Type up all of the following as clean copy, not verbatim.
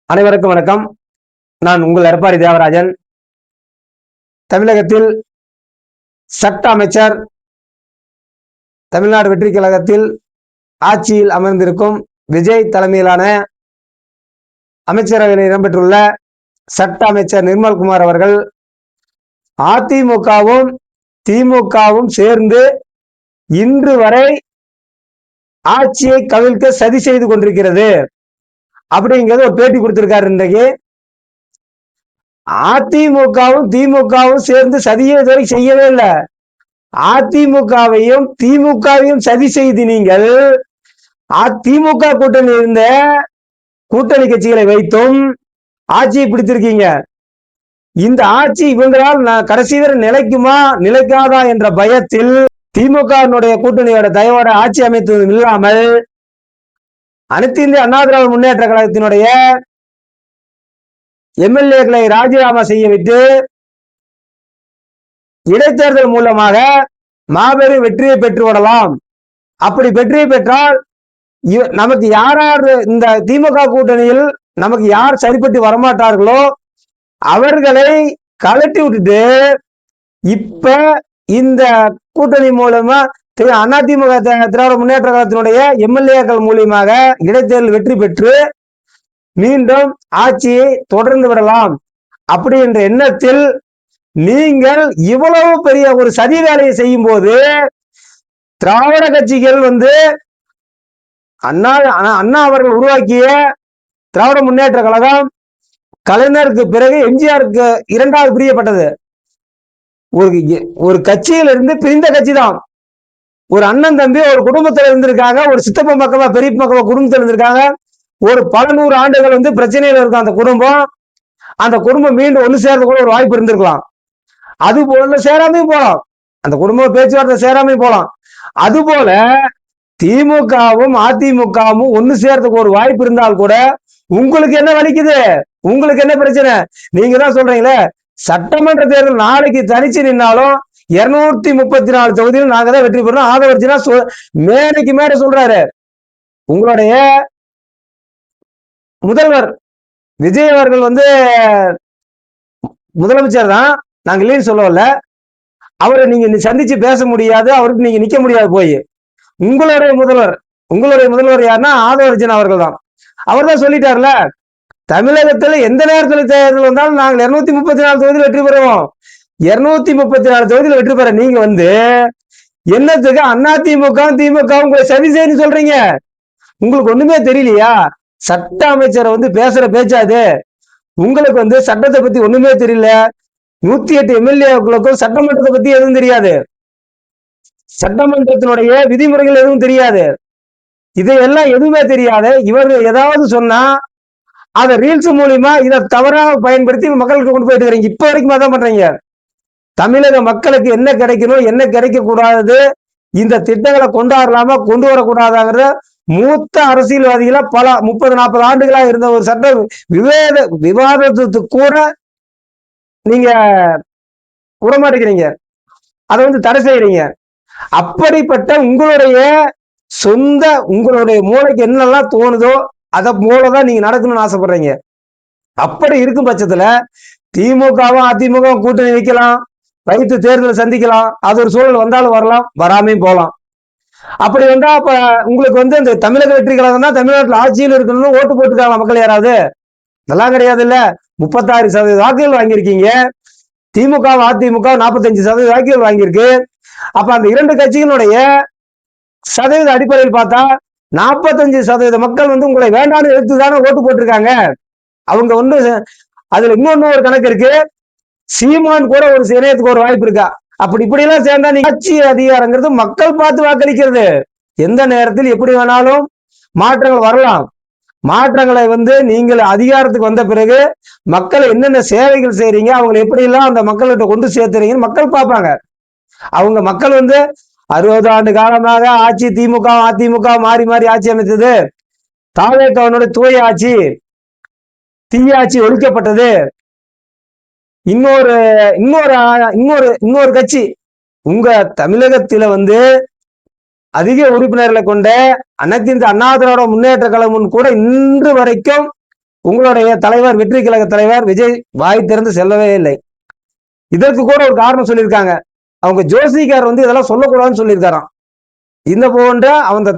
அனைவருக்கும் வணக்கம். நான் உங்கள் எடப்பாடி தேவராஜன். தமிழகத்தில் சட்ட அமைச்சர், தமிழ்நாடு வெற்றி கழகத்தில் ஆட்சியில் அமர்ந்திருக்கும் விஜய் தலைமையிலான அமைச்சரவையில் இடம்பெற்றுள்ள சட்ட அமைச்சர் நிர்மல்குமார் அவர்கள் அதிமுகவும் திமுகவும் சேர்ந்து இன்று வரை ஆட்சியை கவிழ்க்க சதி செய்து கொண்டிருக்கிறது அப்படிங்கிறது ஒரு பேட்டி கொடுத்திருக்காரு. இன்றைக்கு அதிமுகவும் திமுகவும் சேர்ந்து சதியை இதுவரை செய்யவே இல்லை. அதிமுகவையும் திமுகவையும் சதி செய்து நீங்கள் அதிமுக கூட்டணி இருந்த கூட்டணி கட்சிகளை வைத்தும் ஆட்சியை பிடித்திருக்கீங்க. இந்த ஆட்சி இவங்களால் கடைசி வரை நிலைக்குமா நிலைக்காதா என்ற பயத்தில் திமுக கூட்டணியோட தயவோட ஆட்சி அமைத்ததும் இல்லாமல் அனைத்து இந்திய அண்ணா திராவிட முன்னேற்ற கழகத்தினுடைய எம்எல்ஏக்களை ராஜினாமா செய்யவிட்டு இடைத்தேர்தல் மூலமாக மாபெரும் வெற்றியை பெற்று விடலாம். அப்படி வெற்றியை பெற்றால் நமக்கு யார் இந்த திமுக கூட்டணியில் நமக்கு யார் சரிப்பட்டு வரமாட்டார்களோ அவர்களை கலட்டி விட்டுட்டு இப்ப இந்த கூட்டணி மூலமா அதிமுக திராவிட முன்னேற்ற கழகத்தினுடைய எம்எல்ஏக்கள் மூலியமாக இடைத்தேர்தல் வெற்றி பெற்று மீண்டும் ஆட்சியை தொடர்ந்து விடலாம் அப்படி என்ற எண்ணத்தில் நீங்கள் இவ்வளவு பெரிய ஒரு சதி வேலையை செய்யும் போது திராவிட கட்சிகள் அண்ணா அவர்கள் உருவாக்கிய திராவிட முன்னேற்ற கழகம் கலைஞருக்கு பிறகு எம்ஜிஆருக்கு இரண்டாவது பிரியப்பட்டது. ஒரு கட்சியிலிருந்து பிரிந்த கட்சி தான். ஒரு அண்ணன் தம்பி ஒரு குடும்பத்தில் இருந்திருக்காங்க, ஒரு சித்தப்பா மக்களா பெரிய மக்களா குடும்பத்தில் இருந்திருக்காங்க. ஒரு பல நூறு ஆண்டுகள் பிரச்சனையில இருக்கும் அந்த குடும்பம் மீண்டும் ஒண்ணு சேர்றது கூட ஒரு வாய்ப்பு இருந்திருக்கலாம். அது போல சேராமே போலாம், அந்த குடும்ப பேச்சுவார்த்தை சேராமே போலாம். அது போல திமுகவும் அதிமுகவும் ஒண்ணு சேர்றதுக்கு ஒரு வாய்ப்பு இருந்தால் கூட உங்களுக்கு என்ன வலிக்குது? உங்களுக்கு என்ன பிரச்சனை? நீங்க தான் சொல்றீங்களே சட்டமன்ற தேர்தல் நாளைக்கு தனிச்சு நின்னாலும் 234 தொகுதியில் நாங்க தான் வெற்றி பெறணும். ஆதவர்ஜினா மேடைக்கு மேடை சொல்றாரு. உங்களுடைய முதல்வர் விஜய் அவர்கள் முதலமைச்சர் தான், நாங்க இல்லைன்னு சொல்லல. அவரை நீங்க சந்திச்சு பேச முடியாது, அவருக்கு நீங்க நிக்க முடியாது. போய் உங்களுடைய முதல்வர் யாருன்னா ஆதவர்ஜினா அவர்கள் தான். அவர் தான் சொல்லிட்டார்ல, தமிழகத்துல எந்த நேரத்தில் தேர்தல் வந்தாலும் நாங்கள் 234 தொகுதியில் வெற்றி பெறுவோம். 234 தொகுதியில் வெற்றி பெற நீங்க என்னத்துக்கு அதிமுக திமுக உங்களை சதி செய்யு சொல்றீங்க? உங்களுக்கு ஒண்ணுமே தெரியலையா? சட்ட அமைச்சர் பேசுற பேச்சாது. உங்களுக்கு சட்டத்தை பத்தி ஒண்ணுமே தெரியல. 108 எம்எல்ஏக்களுக்கும் சட்டமன்றத்தை பத்தி எதுவும் தெரியாது, சட்டமன்றத்தினுடைய விதிமுறைகள் எதுவும் தெரியாது. இதையெல்லாம் எதுவுமே தெரியாது. இவர்கள் ஏதாவது சொன்னா அதை ரீல்ஸ் மூலியமா இதை தவறாக பயன்படுத்தி மக்களுக்கு கொண்டு போயிட்டு இருக்கீங்க. இப்ப வரைக்கும் அதான் பண்றீங்க. தமிழக மக்களுக்கு என்ன கிடைக்கணும் என்ன கிடைக்க கூடாது, இந்த திட்டங்களை கொண்டாடலாமா கொண்டு வரக்கூடாதாங்கிறத மூத்த அரசியல்வாதிகள பல 30-40 ஆண்டுகளா இருந்த ஒரு சட்ட விவாதத்துக்கு கூட நீங்க விடமாட்டேங்கிறீங்க, அதை தடை செய்யறீங்க. அப்படிப்பட்ட உங்களுடைய மூளைக்கு என்னெல்லாம் தோணுதோ அதை போலதான் நீங்க நடக்கணும்னு ஆசைப்படுறீங்க. அப்படி இருக்கும் பட்சத்துல திமுகவும் அதிமுகவும் கூட்டணி வைக்கலாம், வைத்து தேர்தலை சந்திக்கலாம். அது ஒரு சூழல் வந்தாலும் வரலாம், வராமையும் போகலாம். அப்படி வந்தா அப்ப உங்களுக்கு இந்த தமிழக வெற்றி கழகம் தான் தமிழ்நாட்டில் ஆட்சியில் இருக்கணும்னு ஓட்டு போட்டுருக்காங்க மக்கள் யாராவது? அதெல்லாம் கிடையாது. இல்ல 36% வாக்குகள் வாங்கியிருக்கீங்க. திமுக அதிமுக 45% வாக்குகள் வாங்கியிருக்கு. அப்ப அந்த இரண்டு கட்சிகளுடைய சதவீத அடிப்படையில் பார்த்தா 45% மக்கள் உங்களை வேண்டாம்னு எடுத்துதானே ஓட்டு போட்டிருக்காங்க. அவங்க அதுல இன்னொன்னு ஒரு கணக்கு இருக்கு, சீமான் கூட ஒரு இணையத்துக்கு ஒரு வாய்ப்பு இருக்கா. அப்படி இப்படி எல்லாம் சேர்ந்தா நீங்க ஆட்சி அதிகாரங்கிறது மக்கள் பார்த்து வாக்களிக்கிறது. எந்த நேரத்தில் எப்படி வேணாலும் மாற்றங்கள் வரலாம். மாற்றங்களை நீங்கள் அதிகாரத்துக்கு வந்த பிறகு மக்களை என்னென்ன சேவைகள் செய்றீங்க, அவங்களை எப்படி எல்லாம் அந்த மக்கள்கிட்ட கொண்டு சேர்த்துறீங்கன்னு மக்கள் பார்ப்பாங்க. அவங்க மக்கள் 60 ஆண்டு காலமாக ஆட்சி திமுக அதிமுக மாறி மாறி ஆட்சி அமைத்தது. தாவேக்காவினுடைய தூய ஆட்சி, தீயாட்சி ஒழிக்கப்பட்டது. இன்னொரு இன்னொரு இன்னொரு இன்னொரு கட்சி உங்க தமிழகத்தில அதிக உறுப்பினர்களை கொண்ட அனைத்து இந்த அண்ணா திராவிட முன்னேற்ற கழகம் கூட இன்று வரைக்கும் உங்களுடைய தலைவர், வெற்றி கழக தலைவர் விஜய் வாய் திறந்து செல்லவே இல்லை. இதற்கு கூட ஒரு காரணம் சொல்லியிருக்காங்க. அவங்க ஜோசிகார் வந்து இதெல்லாம் சொல்லக்கூடாதுன்னு சொல்லியிருக்காராம். இந்த போன்ற அவங்க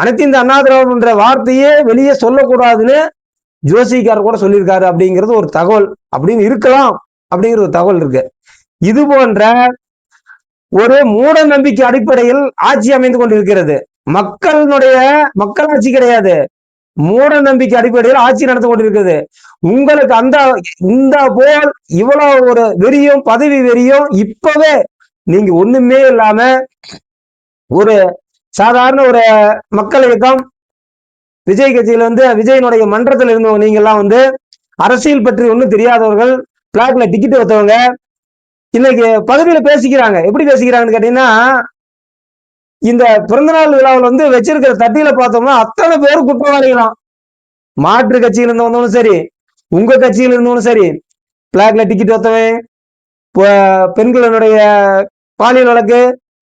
அனைத்து இந்த அண்ணா திராவிட வார்த்தையே வெளியே சொல்லக்கூடாதுன்னு ஜோசிகார் கூட சொல்லியிருக்காரு அப்படிங்கிறது ஒரு தகவல். அப்படின்னு இருக்கலாம் அப்படிங்கிற ஒரு தகவல் இருக்கு. இது போன்ற ஒரு மூட நம்பிக்கை அடிப்படையில் ஆட்சி அமைந்து கொண்டிருக்கிறது. மக்களாட்சி கிடையாது, மூட நம்பிக்கை அடிப்படையில் ஆட்சி நடந்து கொண்டிருக்கிறது. உங்களுக்கு இந்த போல் இவ்வளவு ஒரு வெறியும் பதவி வெறியும் இப்பவே நீங்க ஒண்ணுமே இல்லாம ஒரு சாதாரண ஒரு மக்கள் இயக்கம் விஜய் கட்சியில வந்து விஜயனுடைய மன்றத்தில் இருந்தவங்க நீங்க எல்லாம் வந்து அரசியல் பற்றி ஒன்றும் தெரியாதவர்கள், பிளாக்ல டிக்கெட் வைத்தவங்க இன்னைக்கு பதவியில பேசிக்கிறாங்க. எப்படி பேசிக்கிறாங்கன்னு கேட்டீங்கன்னா, இந்த பிறந்தநாள் விழாவில் வந்து வச்சிருக்கிற தட்டியில பார்த்தோம்னா அத்தனை பேரும் குற்றவாளிகளாம். மாற்று கட்சியில் இருந்தவங்களும் சரி, உங்க கட்சியில் இருந்தவங்களும் சரி, பிளாக்ல டிக்கெட் வைத்தவன், பெண்களுடைய பாலியல் வழக்கு,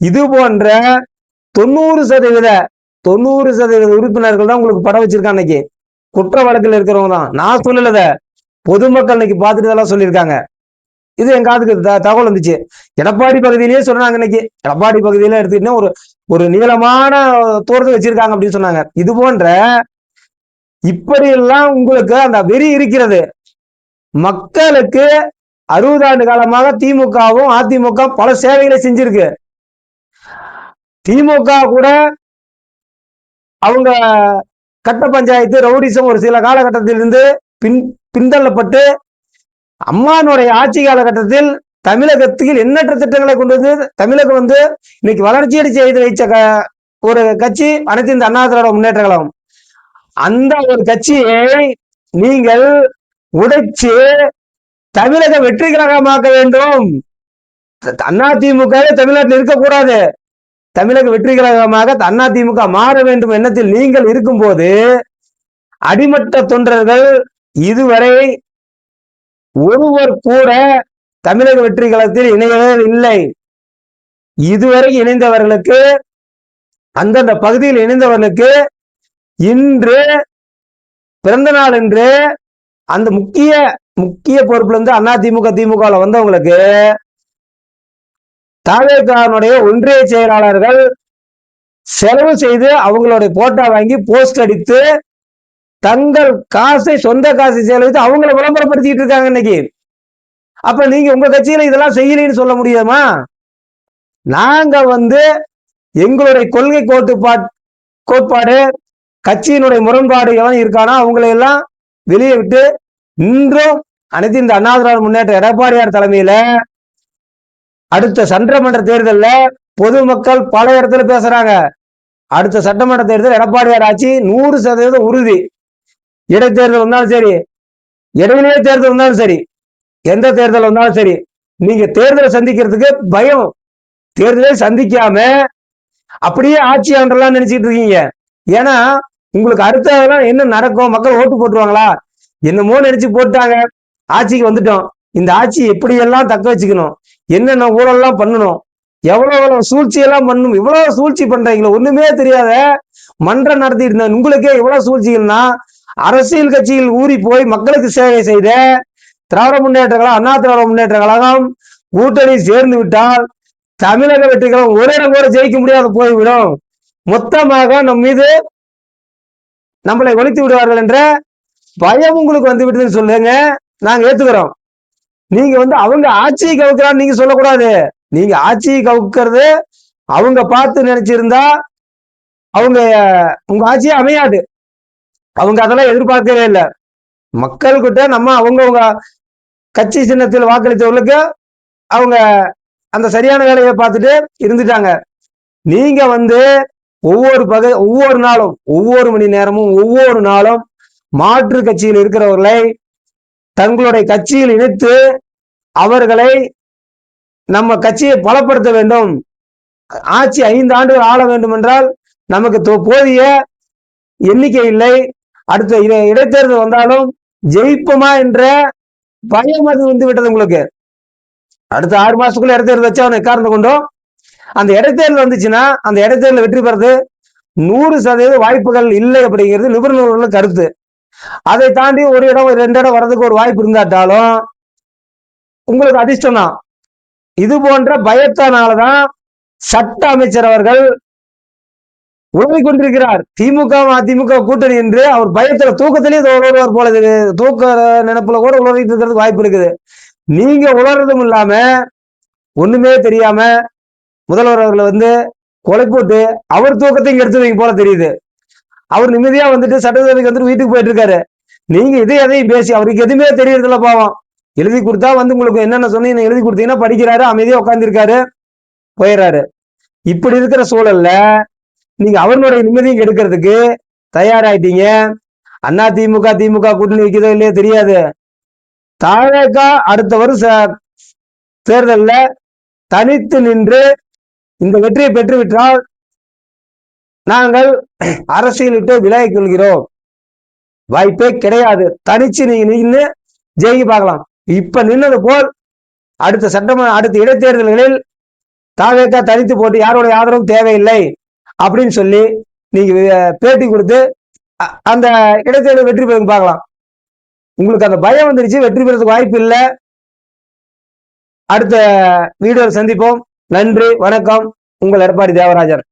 இது போன்ற 90% உறுப்பினர்கள் தான் உங்களுக்கு படம் வச்சிருக்காங்க. இன்னைக்கு குற்ற வழக்கில் இருக்கிறவங்க தான். நான் சொல்லலத, பொதுமக்கள் இன்னைக்கு பார்த்துட்டு இதெல்லாம் சொல்லியிருக்காங்க. இது எங்க காதுக்கு தகவல் வந்துச்சு. எடப்பாடி பகுதியிலேயே சொன்னாங்க. இன்னைக்கு எடப்பாடி பகுதியில எடுத்துக்கிட்டா ஒரு நீளமான தோர்த்து வச்சிருக்காங்க அப்படின்னு சொன்னாங்க. இது போன்ற இப்படி எல்லாம் உங்களுக்கு அந்த வெறி இருக்கிறது. மக்களுக்கு 60 ஆண்டு காலமாக திமுகவும் அதிமுக பல சேவைகளை செஞ்சிருக்கு. திமுக கூட அவங்க கட்ட பஞ்சாயத்து ரவுடிசம் ஒரு சில காலகட்டத்தில் இருந்து பின்தள்ளப்பட்டு அம்மானுடைய ஆட்சி காலகட்டத்தில் தமிழகத்தில் எண்ணற்ற திட்டங்களை கொண்டு வந்து தமிழகம் வந்து இன்னைக்கு வளர்ச்சியடை செய்து வைச்ச ஒரு கட்சி அனைத்து இந்த அண்ணா திராவிட முன்னேற்ற கழகம். அந்த ஒரு கட்சியை நீங்கள் உடைச்சு தமிழக வெற்றி கழகமாக்க வேண்டும். அதிமுக தமிழ்நாட்டில் இருக்கக்கூடாது, தமிழக வெற்றி கழகமாக அதிமுக மாற வேண்டும் எண்ணத்தில் நீங்கள் இருக்கும் போது அடிமட்ட தொண்டர்கள் இதுவரை ஒருவர் கூட தமிழக வெற்றி கழகத்தில் இணையவே இல்லை. இதுவரை இணைந்தவர்களுக்கு, அந்தந்த பகுதியில் இணைந்தவர்களுக்கு இன்று பிறந்த நாள் என்று அந்த முக்கிய பொறுப்புல இருந்து அதிமுக திமுக வந்தவங்களுக்கு தாவேகானுடைய ஒன்றிய செயலாளர்கள் செலவு செய்து அவங்களுடைய போட்டோ வாங்கி போஸ்ட் அடித்து தங்கள் காசை சொந்த காசை செலவித்து அவங்களை விளம்பரப்படுத்திட்டு இருக்காங்க இன்னைக்கு. அப்ப நீங்க உங்க கட்சியில இதெல்லாம் செய்யலன்னு சொல்ல முடியுமா? நாங்க வந்து எங்களுடைய கொள்கை கோட்பாடு கட்சியினுடைய முரண்பாடு எவன் இருக்கானோ அவங்களை எல்லாம் வெளியே விட்டு இன்றும் அனைத்து இந்த அண்ணா திராவிட முன்னேற்ற எடப்பாடியார் தலைமையில அடுத்த சட்டமன்ற தேர்தலில் பொதுமக்கள் பல இடத்துல பேசுறாங்க. அடுத்த சட்டமன்ற தேர்தல் எடப்பாடியார் ஆட்சி 100% உறுதி. இடைத்தேர்தல் வந்தாலும் சரி, இடையிலேயே தேர்தல் வந்தாலும் சரி, எந்த தேர்தல் வந்தாலும் சரி, நீங்க தேர்தலை சந்திக்கிறதுக்கு பயம். தேர்தலை சந்திக்காம அப்படியே ஆட்சி ஆண்டலாம் நினைச்சிட்டு இருக்கீங்க. ஏன்னா உங்களுக்கு அடுத்ததெல்லாம் என்ன நடக்கும், மக்கள் ஓட்டு போட்டுருவாங்களா என்னமோ நினைச்சு போட்டாங்க. ஆட்சிக்கு வந்துட்டோம், இந்த ஆட்சி எப்படி எல்லாம் தக்க வச்சுக்கணும், என்னென்ன ஊழல்லாம் பண்ணணும், எவ்வளவு சூழ்ச்சி எல்லாம் பண்ணணும், இவ்வளவு சூழ்ச்சி பண்றீங்களோ ஒண்ணுமே தெரியாத மன்றம் நடத்திட்டு இருந்த உங்களுக்கே இவ்வளவு சூழ்ச்சிகள்னா அரசியல் கட்சியில் ஊறி போய் மக்களுக்கு சேவை செய்த திராவிட முன்னேற்ற கழகம், அண்ணா திராவிட முன்னேற்ற கழகம் கூட்டணி சேர்ந்து விட்டால் தமிழக வெற்றி கழகம் ஒரு இடம் கூட ஜெயிக்க முடியாது போய்விடும். மொத்தமாக நம் மீது நம்மளை ஒழித்து விடுவார்கள் என்ற பயம் உங்களுக்கு வந்து விட்டதுன்னு சொல்லுங்க, நாங்க ஏத்துக்கிறோம். நீங்க வந்து அவங்க ஆட்சியை கவுக்கிறான்னு நீங்க சொல்லக்கூடாது. நீங்க ஆட்சியை கவுக்கிறது அவங்க பார்த்து நினைச்சிருந்தா அவங்க உங்க ஆட்சியே அமையாது. அவங்க அதெல்லாம் எதிர்பார்க்கவே இல்லை. மக்கள்கிட்ட நம்ம அவங்க கட்சி சின்னத்தில் வாக்களித்தவர்களுக்கு அவங்க அந்த சரியான வேலையை பார்த்துட்டு இருந்துட்டாங்க. நீங்க வந்து ஒவ்வொரு நாளும் ஒவ்வொரு மணி நேரமும் ஒவ்வொரு நாளும் மாற்று கட்சியில் இருக்கிறவர்களை தங்களுடைய கட்சியில் இணைத்து அவர்களை நம்ம கட்சியை பலப்படுத்த வேண்டும். ஆட்சி 5 ஆண்டுகள் ஆள வேண்டும் என்றால் நமக்கு போதிய எண்ணிக்கை இல்லை, அடுத்த இடைத்தேர்தல் வந்தாலும் ஜெயிப்போமா என்ற பயம் அது வந்து விட்டது உங்களுக்கு. அடுத்த 6 மாசத்துக்குள்ள இடைத்தேர்தல் வச்சு அவனை காரணம் கொண்டோம். அந்த இடைத்தேர்தல் வந்துச்சுன்னா அந்த இடைத்தேர்தல் வெற்றி பெறது 100% வாய்ப்புகள் இல்லை அப்படிங்கிறது நிபுணர்களுக்கு கருத்து. அதை தாண்டி ஒரு இடம் 2 இடம் வர்றதுக்கு ஒரு வாய்ப்பு இருந்தாட்டாலும் உங்களுக்கு அதிர்ஷ்டம் தான். இது போன்ற பயத்தினாலதான் சட்ட அமைச்சர் அவர்கள் உழவிக் கொண்டிருக்கிறார். திமுக அதிமுக கூட்டணி என்று அவர் பயத்துல தூக்கத்திலேயே உணர்வார் போல தூக்க நினைப்புல கூட உணர்விட்டு இருக்கிறதுக்கு வாய்ப்பு இருக்குது. நீங்க உணர்றதும் இல்லாம ஒண்ணுமே தெரியாம முதல்வர் அவர்களை கொலை போட்டு அவர் தூக்கத்தையும் எடுத்து போல தெரியுது. அவர் நிம்மதியா சட்டசபைக்கு வீட்டுக்கு போயிட்டு இருக்காரு. நீங்க எதையும் பேசி அவருக்கு எதுவுமே தெரியறதில்ல பாவம். எழுதி கொடுத்தா உங்களுக்கு என்னென்ன சொன்னீங்க எழுதி கொடுத்தீங்கன்னா படிக்கிறாரு, அமைதியா உட்கார்ந்துருக்காரு, போயிடுறாரு. இப்படி இருக்கிற சூழல்ல நீங்க அவர்களுடைய நிம்மதியும் எடுக்கிறதுக்கு தயாராயிட்டீங்க. அண்ணா திமுக திமுக கூட்டணி வைக்கிறதோ இல்லையோ தெரியாது. தாவேக அடுத்த வருஷ தேர்தலில் தனித்து நின்று இந்த வெற்றியை பெற்றுவிட்டால் நாங்கள் அரசியல் விட்டு விலகிக் கொள்கிறோம். வாய்ப்பே கிடையாது. தனிச்சு நீங்க நின்று ஜெயிக்க பார்க்கலாம். இப்ப நின்னது போல் அடுத்த இடைத்தேர்தல்களில் தாவேக தனித்து போட்டு யாருடைய ஆதரவும் தேவையில்லை அப்படின்னு சொல்லி நீங்க பேட்டி கொடுத்து அந்த இடைத்தேர்தல் வெற்றி பெற பார்க்கலாம். உங்களுக்கு அந்த பயம் வந்துருச்சு, வெற்றி பெறதுக்கு வாய்ப்பு இல்லை. அடுத்த வீடியோவில் சந்திப்போம். நன்றி, வணக்கம். உங்கள் எடப்பாடி தேவராஜன்.